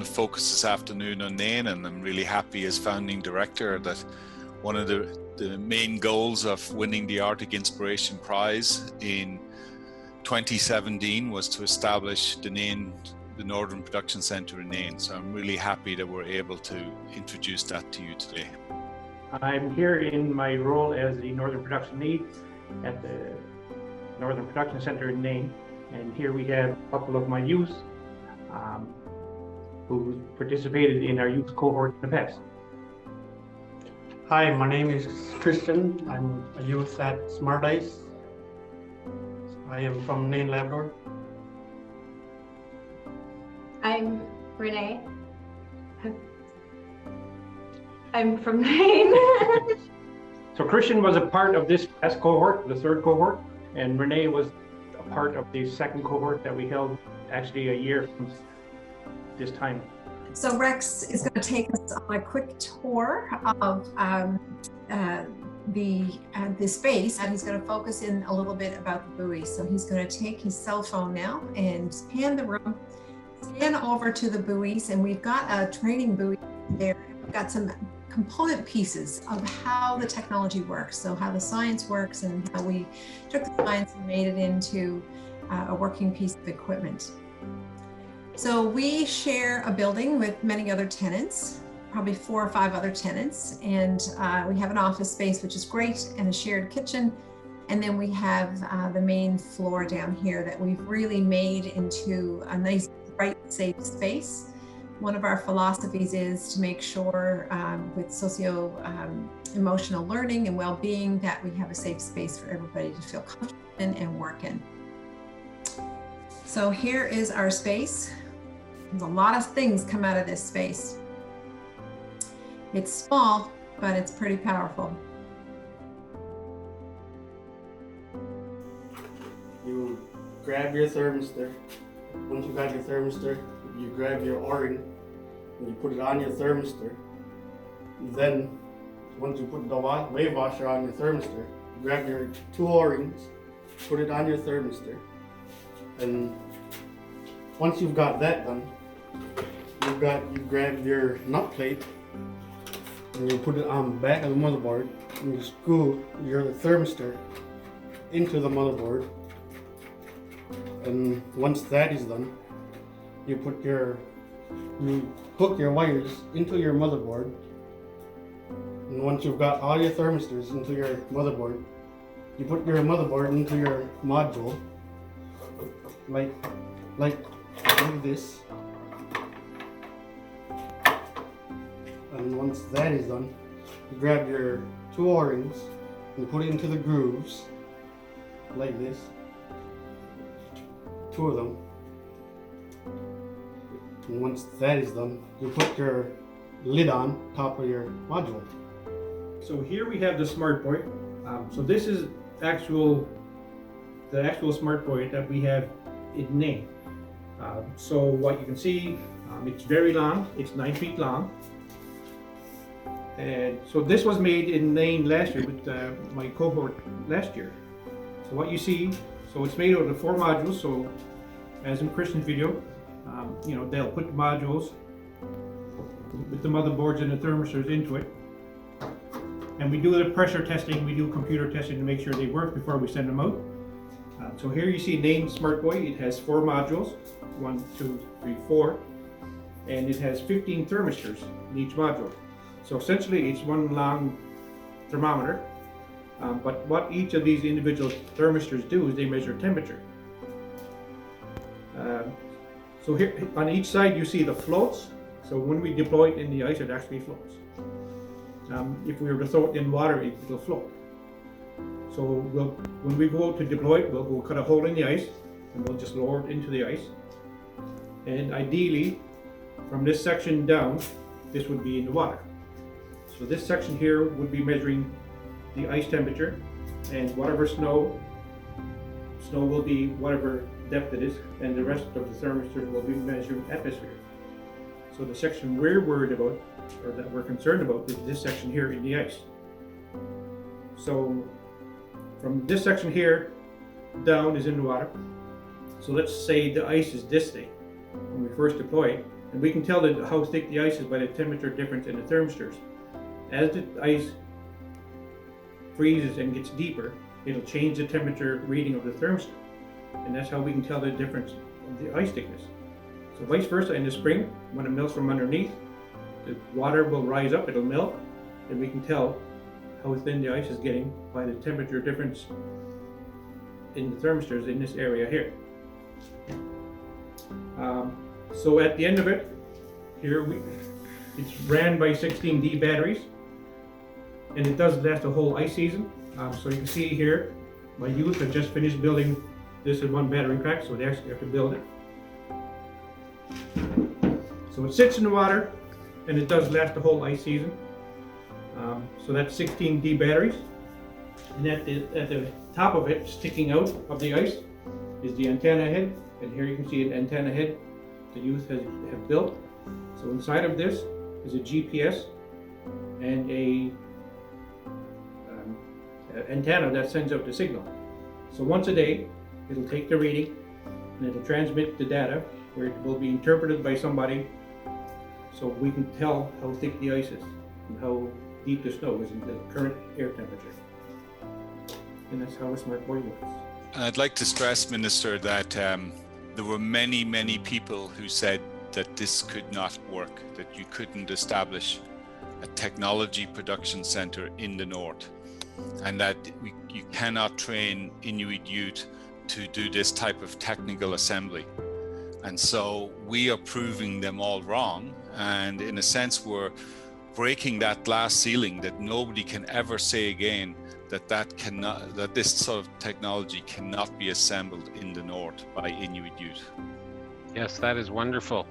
focus this afternoon on Nain, and I'm really happy as founding director that one of the main goals of winning the Arctic Inspiration Prize in 2017 was to establish the Nain, the Northern Production Centre in Nain. So I'm really happy that we're able to introduce that to you today. I'm here in my role as the Northern Production Lead at the Northern Production Centre in Nain. And here we have a couple of my youth who participated in our youth cohort in the past. Hi, my name is Christian. I'm a youth at Smart Ice. I am from Nain, Labrador. I'm Renee. I'm from Nain. So Christian was a part of this past cohort, the third cohort, and Renee was a part of the second cohort that we held actually a year from this time. So Rex is going to take us on a quick tour of the space, and he's going to focus in a little bit about the buoy. So he's going to take his cell phone now and pan the room, scan over to the buoys, and we've got a training buoy there. We've got some component pieces of how the technology works, so how the science works and how we took the science and made it into a working piece of equipment. So we share a building with many other tenants, probably 4 or 5 other tenants, and we have an office space, which is great, and a shared kitchen. And then we have the main floor down here that we've really made into a nice, bright, safe space. One of our philosophies is to make sure with socio-emotional learning and well-being that we have a safe space for everybody to feel comfortable in and work in. So here is our space. There's a lot of things come out of this space. It's small, but it's pretty powerful. You grab your thermistor. Once you got your thermistor, you grab your O-ring and you put it on your thermistor. Then, once you put the wave washer on your thermistor, you grab your 2 O-rings, put it on your thermistor, and once you've got that done, you grab your nut plate and you put it on the back of the motherboard and you screw your thermistor into the motherboard. And once that is done, you hook your wires into your motherboard. And once you've got all your thermistors into your motherboard, you put your motherboard into your module like this. And once that is done, you grab your 2 O-rings and put it into the grooves like this. 2 of them. And once that is done, you put your lid on top of your module. So here we have the Smart Buoy. So this is the actual Smart Buoy that we have in Nain. So what you can see, it's very long. It's 9 feet long. And so this was made in Nain last year with my cohort last year. So what you see, so it's made out of 4 modules. So as in Christian's video, they'll put the modules with the motherboards and the thermistors into it. And we do the pressure testing, we do computer testing to make sure they work before we send them out. So here you see Nain Smart Buoy. It has 4 modules, 1, 2, 3, 4, and it has 15 thermistors in each module. So essentially it's one long thermometer, but what each of these individual thermistors do is they measure temperature. So here on each side you see the floats. So when we deploy it in the ice, it actually floats. If we were to throw it in water, it will float. So when we go to deploy it, we'll cut a hole in the ice and we'll just lower it into the ice. And ideally, from this section down, this would be in the water. So this section here would be measuring the ice temperature, and whatever snow will be whatever depth it is, and the rest of the thermistors will be measuring atmosphere. So the section we're worried about, or that we're concerned about, is this section here in the ice. So from this section here down is in the water. So let's say the ice is this thing when we first deploy it. And we can tell how thick the ice is by the temperature difference in the thermistors. As the ice freezes and gets deeper, it'll change the temperature reading of the thermistor. And that's how we can tell the difference of the ice thickness. So vice versa, in the spring, when it melts from underneath, the water will rise up, it'll melt, and we can tell how thin the ice is getting by the temperature difference in the thermistors in this area here. So at the end of it, here it's ran by 16D batteries, and it does last a whole ice season. So you can see here, my youth have just finished building this in one battery pack, so they actually have to build it. So it sits in the water, and it does last the whole ice season. So that's 16D batteries, and at the top of it, sticking out of the ice, is the antenna head, and here you can see an antenna head the youth have built. So inside of this is a GPS and a antenna that sends out the signal. So once a day, it'll take the reading and it'll transmit the data where it will be interpreted by somebody, so we can tell how thick the ice is and how deep the snow is in the current air temperature. And that's how a smart board works. And I'd like to stress, Minister, that there were many, many people who said that this could not work, that you couldn't establish a technology production center in the north, and that you cannot train Inuit youth to do this type of technical assembly. And so we are proving them all wrong, and in a sense we're breaking that glass ceiling that nobody can ever say again that this sort of technology cannot be assembled in the north by Inuit youth. Yes, that is wonderful.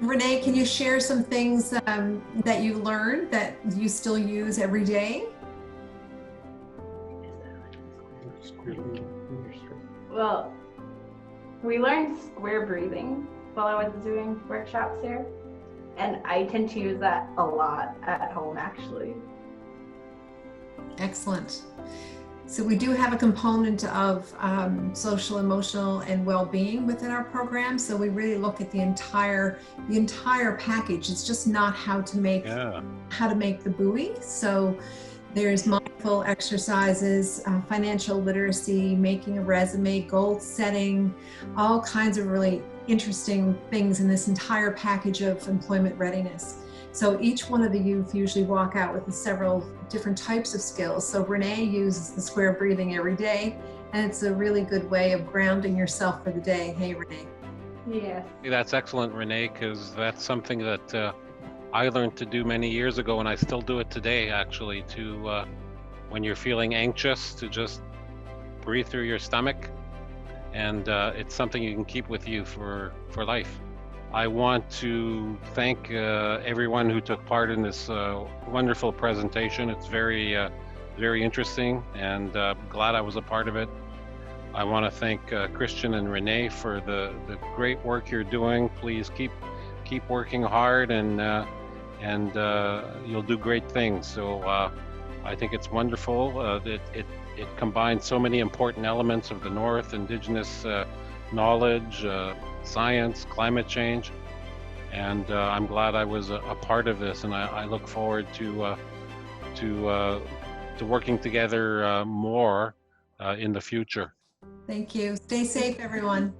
Renee, can you share some things that you learned that you still use every day? Well, we learned square breathing while I was doing workshops here, and I tend to use that a lot at home, actually. Excellent. So we do have a component of social, emotional, and well-being within our program. So we really look at the entire package. It's just not how to make the buoy. So there's mindful exercises, financial literacy, making a resume, goal setting, all kinds of really interesting things in this entire package of employment readiness. So each one of the youth usually walk out with several different types of skills. So Renee uses the square breathing every day, and it's a really good way of grounding yourself for the day. Hey, Renee. Yes. That's excellent, Renee, because that's something that I learned to do many years ago, and I still do it today, actually, to when you're feeling anxious, to just breathe through your stomach, and it's something you can keep with you for life. I want to thank everyone who took part in this wonderful presentation. It's very interesting, and glad I was a part of it. I want to thank Christian and Renee for the great work you're doing. Please keep working hard, and you'll do great things. So I think it's wonderful that it combines so many important elements of the North: Indigenous knowledge, science, climate change, and I'm glad I was a part of this, and I look forward to working together more in the future. Thank you. Stay safe, everyone.